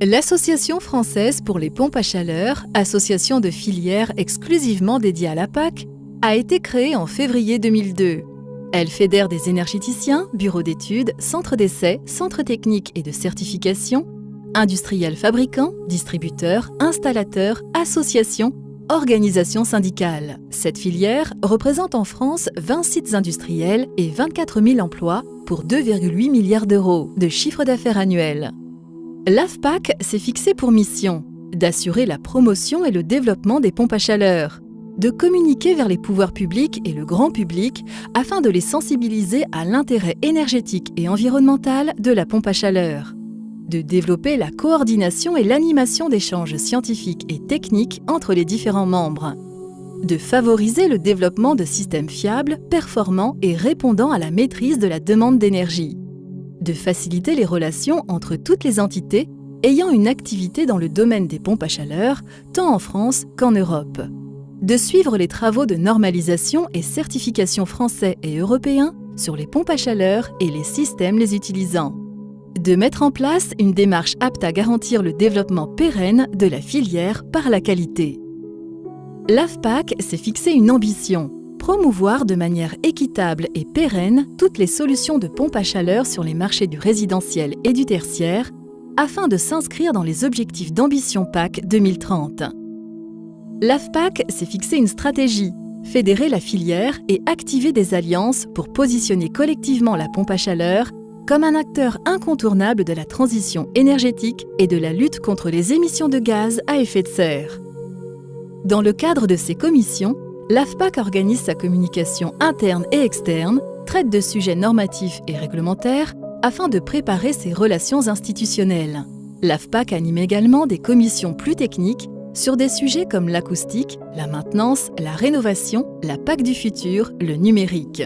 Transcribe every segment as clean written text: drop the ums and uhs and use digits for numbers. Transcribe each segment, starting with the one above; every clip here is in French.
L'Association française pour les pompes à chaleur, association de filière exclusivement dédiée à la PAC, a été créée en février 2002. Elle fédère des énergéticiens, bureaux d'études, centres d'essais, centres techniques et de certification, industriels fabricants, distributeurs, installateurs, associations, organisations syndicales. Cette filière représente en France 20 sites industriels et 24 000 emplois pour 2,8 milliards d'euros de chiffre d'affaires annuel. L'AFPAC s'est fixé pour mission d'assurer la promotion et le développement des pompes à chaleur, de communiquer vers les pouvoirs publics et le grand public afin de les sensibiliser à l'intérêt énergétique et environnemental de la pompe à chaleur, de développer la coordination et l'animation d'échanges scientifiques et techniques entre les différents membres, de favoriser le développement de systèmes fiables, performants et répondant à la maîtrise de la demande d'énergie, de faciliter les relations entre toutes les entités ayant une activité dans le domaine des pompes à chaleur, tant en France qu'en Europe, de suivre les travaux de normalisation et certification français et européens sur les pompes à chaleur et les systèmes les utilisant, de mettre en place une démarche apte à garantir le développement pérenne de la filière par la qualité. L'AFPAC s'est fixé une ambition: promouvoir de manière équitable et pérenne toutes les solutions de pompes à chaleur sur les marchés du résidentiel et du tertiaire, afin de s'inscrire dans les objectifs d'ambition PAC 2030. L'AFPAC s'est fixé une stratégie: fédérer la filière et activer des alliances pour positionner collectivement la pompe à chaleur comme un acteur incontournable de la transition énergétique et de la lutte contre les émissions de gaz à effet de serre. Dans le cadre de ces commissions, l'AFPAC organise sa communication interne et externe, traite de sujets normatifs et réglementaires afin de préparer ses relations institutionnelles. L'AFPAC anime également des commissions plus techniques sur des sujets comme l'acoustique, la maintenance, la rénovation, la PAC du futur, le numérique.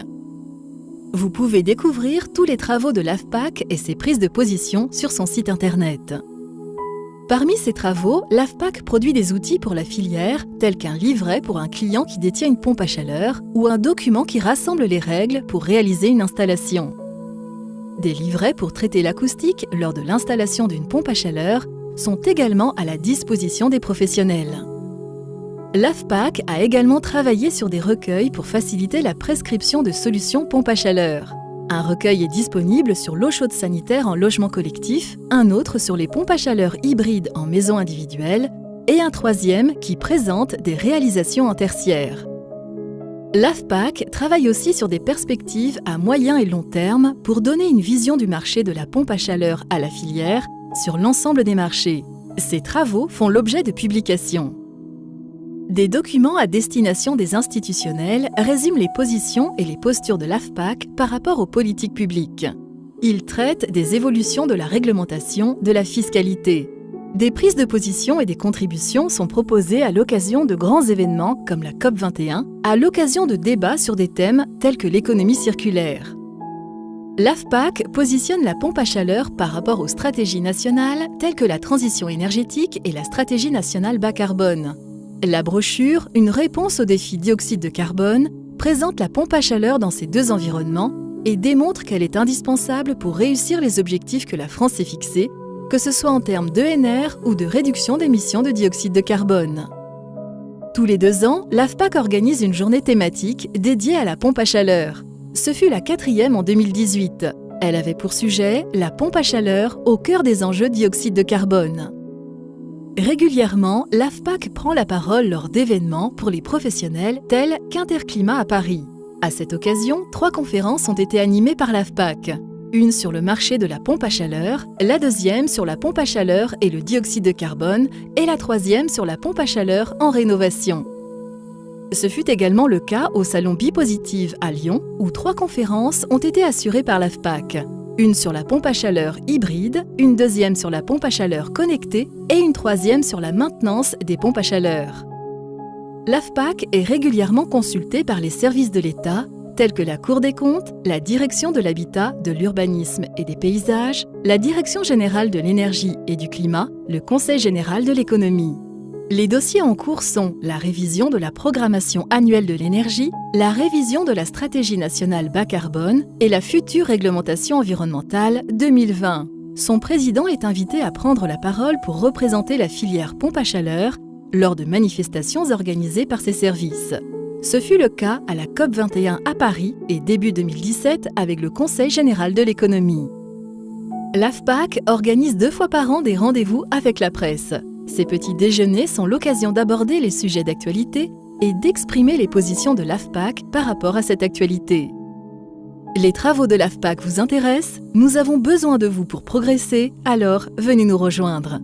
Vous pouvez découvrir tous les travaux de l'AFPAC et ses prises de position sur son site internet. Parmi ces travaux, l'AFPAC produit des outils pour la filière, tels qu'un livret pour un client qui détient une pompe à chaleur ou un document qui rassemble les règles pour réaliser une installation. Des livrets pour traiter l'acoustique lors de l'installation d'une pompe à chaleur sont également à la disposition des professionnels. L'AFPAC a également travaillé sur des recueils pour faciliter la prescription de solutions pompe à chaleur. Un recueil est disponible sur l'eau chaude sanitaire en logement collectif, un autre sur les pompes à chaleur hybrides en maison individuelle et un troisième qui présente des réalisations en tertiaire. L'AFPAC travaille aussi sur des perspectives à moyen et long terme pour donner une vision du marché de la pompe à chaleur à la filière sur l'ensemble des marchés. Ces travaux font l'objet de publications. Des documents à destination des institutionnels résument les positions et les postures de l'AFPAC par rapport aux politiques publiques. Ils traitent des évolutions de la réglementation, de la fiscalité. Des prises de position et des contributions sont proposées à l'occasion de grands événements comme la COP21, à l'occasion de débats sur des thèmes tels que l'économie circulaire. L'AFPAC positionne la pompe à chaleur par rapport aux stratégies nationales telles que la transition énergétique et la stratégie nationale bas carbone. La brochure « Une réponse au défi dioxyde de carbone » présente la pompe à chaleur dans ces deux environnements et démontre qu'elle est indispensable pour réussir les objectifs que la France s'est fixés, que ce soit en termes d'ENR ou de réduction d'émissions de dioxyde de carbone. Tous les 2 ans, l'AFPAC organise une journée thématique dédiée à la pompe à chaleur. Ce fut la 4e en 2018. Elle avait pour sujet la pompe à chaleur au cœur des enjeux dioxyde de carbone. Régulièrement, l'AFPAC prend la parole lors d'événements pour les professionnels tels qu'Interclimat à Paris. À cette occasion, 3 conférences ont été animées par l'AFPAC. Une sur le marché de la pompe à chaleur, la deuxième sur la pompe à chaleur et le dioxyde de carbone et la troisième sur la pompe à chaleur en rénovation. Ce fut également le cas au Salon Bipositive à Lyon où 3 conférences ont été assurées par l'AFPAC. Une sur la pompe à chaleur hybride, une deuxième sur la pompe à chaleur connectée et une troisième sur la maintenance des pompes à chaleur. L'AFPAC est régulièrement consultée par les services de l'État, tels que la Cour des comptes, la Direction de l'habitat, de l'urbanisme et des paysages, la Direction générale de l'énergie et du climat, le Conseil général de l'économie. Les dossiers en cours sont la révision de la programmation annuelle de l'énergie, la révision de la stratégie nationale bas carbone et la future réglementation environnementale 2020. son président est invité à prendre la parole pour représenter la filière pompe à chaleur lors de manifestations organisées par ses services. Ce fut le cas à la COP21 à Paris et début 2017 avec le Conseil général de l'économie. L'AFPAC organise 2 fois par an des rendez-vous avec la presse. Ces petits déjeuners sont l'occasion d'aborder les sujets d'actualité et d'exprimer les positions de l'AFPAC par rapport à cette actualité. Les travaux de l'AFPAC vous intéressent? Nous avons besoin de vous pour progresser, alors venez nous rejoindre.